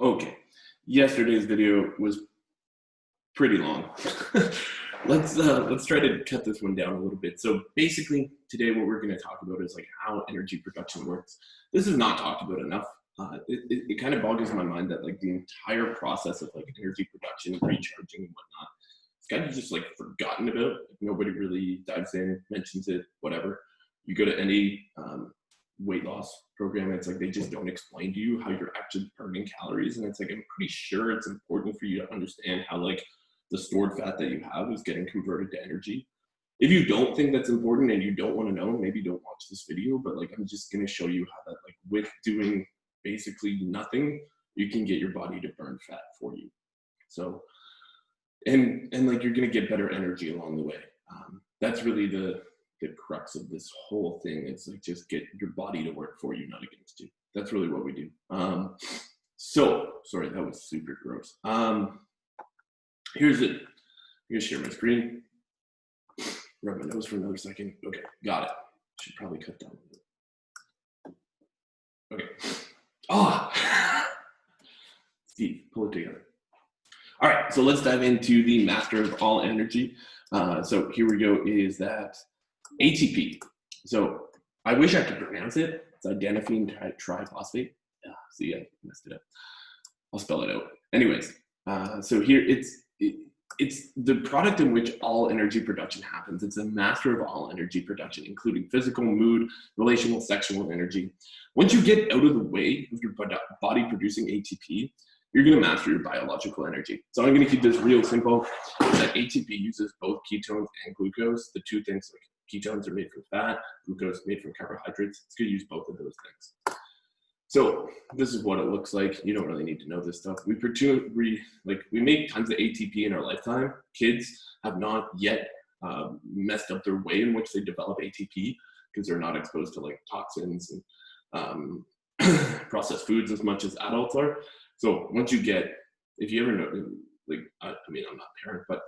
Okay, yesterday's video was pretty long. Let's try to cut this one down a little bit. So basically, today what we're going to talk about is like how energy production works. This is not talked about enough. It kind of boggles my mind that like the entire process of like energy production, recharging, and whatnot, it's kind of just like forgotten about. Like, nobody really dives in, mentions it, whatever. You go to any weight loss program, it's like they just don't explain to you how you're actually burning calories, and it's like I'm pretty sure it's important for you to understand how like the stored fat that you have is getting converted to energy. If you don't think that's important and you don't want to know, maybe don't watch this video, but like I'm just going to show you how that like with doing basically nothing, you can get your body to burn fat for you. So and like you're going to get better energy along the way. That's really the crux of this whole thing. It's like just get your body to work for you, not against you. That's really what we do. So sorry, that was super gross. Here's it. I'm gonna share my screen. Rub my nose for another second. Okay, got it. Should probably cut down a little. Okay. Ah, Steve, pull it together. All right, so let's dive into the master of all energy. So here we go. Is that ATP? So I wish I could pronounce it. It's adenosine triphosphate. See, I messed it up. I'll spell it out. Anyways, so here it's the product in which all energy production happens. It's a master of all energy production, including physical, mood, relational, sexual energy. Once you get out of the way of your body producing ATP, you're going to master your biological energy. So I'm going to keep this real simple. That ATP uses both ketones and glucose. The two things, like ketones are made from fat, glucose made from carbohydrates. It's going to use both of those things. So this is what it looks like. You don't really need to know this stuff. We make tons of ATP in our lifetime. Kids have not yet messed up their way in which they develop ATP because they're not exposed to like toxins and processed foods as much as adults are. So once you get, if you ever know, like, I mean, I'm not a parent, but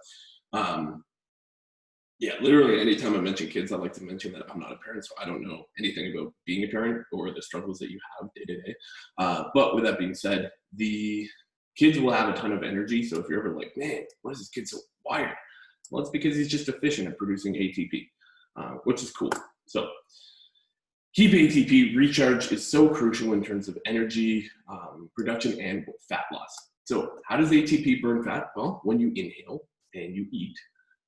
yeah, literally anytime I mention kids, I like to mention that I'm not a parent, so I don't know anything about being a parent or the struggles that you have day to day. But with that being said, the kids will have a ton of energy. So if you're ever like, man, why is this kid so wired? Well, it's because he's just efficient at producing ATP, which is cool. So keep ATP recharge is so crucial in terms of energy production and fat loss. So how does ATP burn fat? Well, when you inhale and you eat,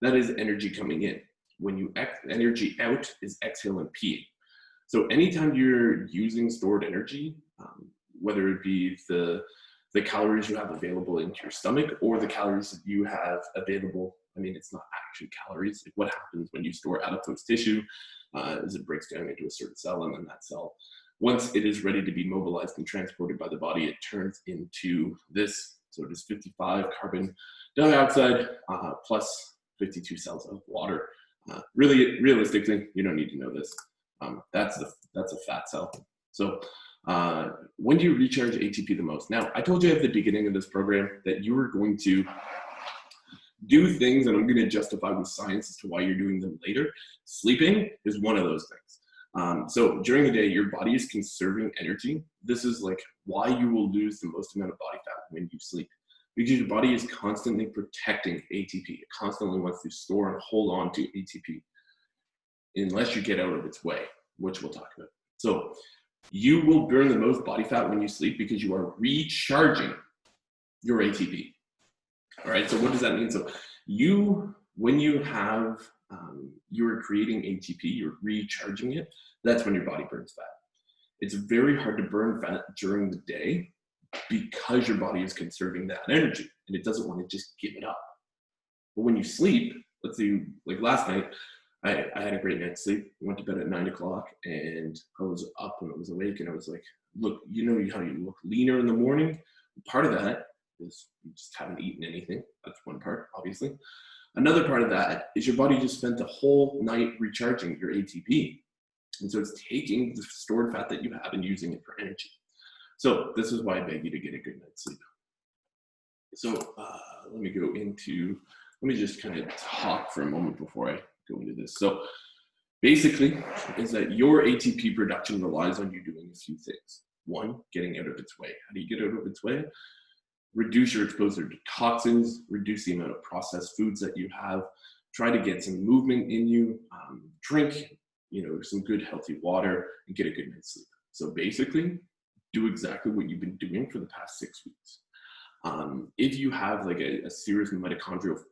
that is energy coming in. When you energy out is exhale and peeing. So anytime you're using stored energy, whether it be the calories you have available into your stomach or the calories that you have available, I mean, it's not actually calories. Like what happens when you store adipose tissue is it breaks down into a certain cell, and then that cell, once it is ready to be mobilized and transported by the body, it turns into this. So it is 55 carbon dioxide plus 52 cells of water. Realistically, you don't need to know this. That's a fat cell. So when do you recharge ATP the most? Now, I told you at the beginning of this program that you were going to do things, and I'm going to justify with science as to why you're doing them later. Sleeping is one of those things. So during the day, your body is conserving energy. This is like why you will lose the most amount of body fat when you sleep, because your body is constantly protecting ATP. It constantly wants to store and hold on to ATP unless you get out of its way, which we'll talk about. So you will burn the most body fat when you sleep because you are recharging your ATP. All right, so what does that mean? So when you have, you're creating ATP, you're recharging it, that's when your body burns fat. It's very hard to burn fat during the day because your body is conserving that energy and it doesn't want to just give it up. But when you sleep, let's say like last night, I had a great night's sleep. I went to bed at 9 o'clock and I was up and I was awake and I was like, look, you know how you look leaner in the morning? Part of that is you just haven't eaten anything. That's one part, obviously. Another part of that is your body just spent the whole night recharging your ATP. And so it's taking the stored fat that you have and using it for energy. So this is why I beg you to get a good night's sleep. So let me just kind of talk for a moment before I go into this. So basically is that your ATP production relies on you doing a few things. One, getting out of its way. How do you get out of its way? Reduce your exposure to toxins, reduce the amount of processed foods that you have, try to get some movement in you, drink, some good healthy water, and get a good night's sleep. So basically, do exactly what you've been doing for the past 6 weeks. If you have like a serious mitochondrial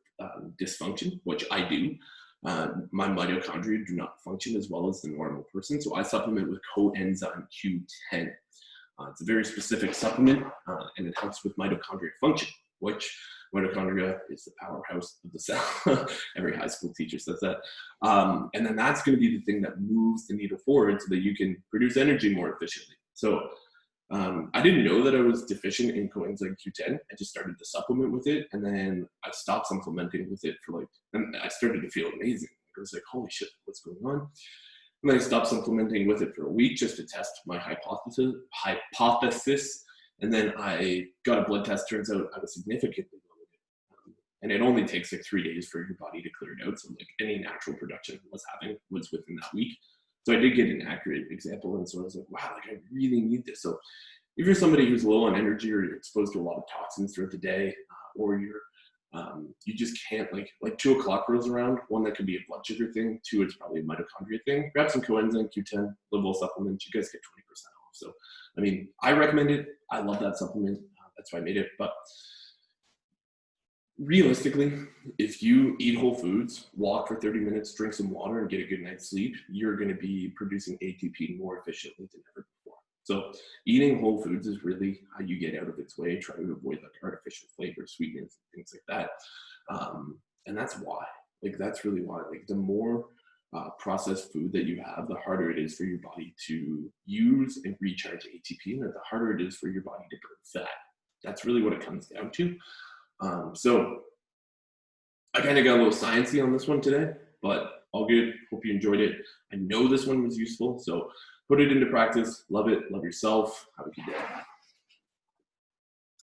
dysfunction, which I do, my mitochondria do not function as well as the normal person. So I supplement with coenzyme Q10. It's a very specific supplement, and it helps with mitochondria function, which mitochondria is the powerhouse of the cell. Every high school teacher says that. And then that's going to be the thing that moves the needle forward so that you can produce energy more efficiently. So I didn't know that I was deficient in coenzyme Q10. I just started to supplement with it, and then I stopped supplementing with it and I started to feel amazing. I was like, holy shit, what's going on? And then I stopped supplementing with it for a week just to test my hypothesis. And then I got a blood test. Turns out I was significantly low. And it only takes like 3 days for your body to clear it out. So like any natural production was within that week. So I did get an accurate example. And so I was like, wow, like I really need this. So if you're somebody who's low on energy, or you're exposed to a lot of toxins throughout the day, or you just can't, like 2 o'clock rolls around, one, that could be a blood sugar thing. 2, it's probably a mitochondria thing. Grab some coenzyme Q10, Livewell supplement, you guys get 20% off. So, I mean, I recommend it. I love that supplement. That's why I made it. But realistically, if you eat whole foods, walk for 30 minutes, drink some water, and get a good night's sleep, you're going to be producing ATP more efficiently than ever before. So eating whole foods is really how you get out of its way. Try to avoid like artificial flavors, sweeteners, things like that. And that's why. Like that's really why. Like the more processed food that you have, the harder it is for your body to use and recharge ATP, and the harder it is for your body to burn fat. That's really what it comes down to. So I kind of got a little sciencey on this one today, but all good. Hope you enjoyed it. I know this one was useful, so put it into practice. Love it. Love yourself. Have a good day.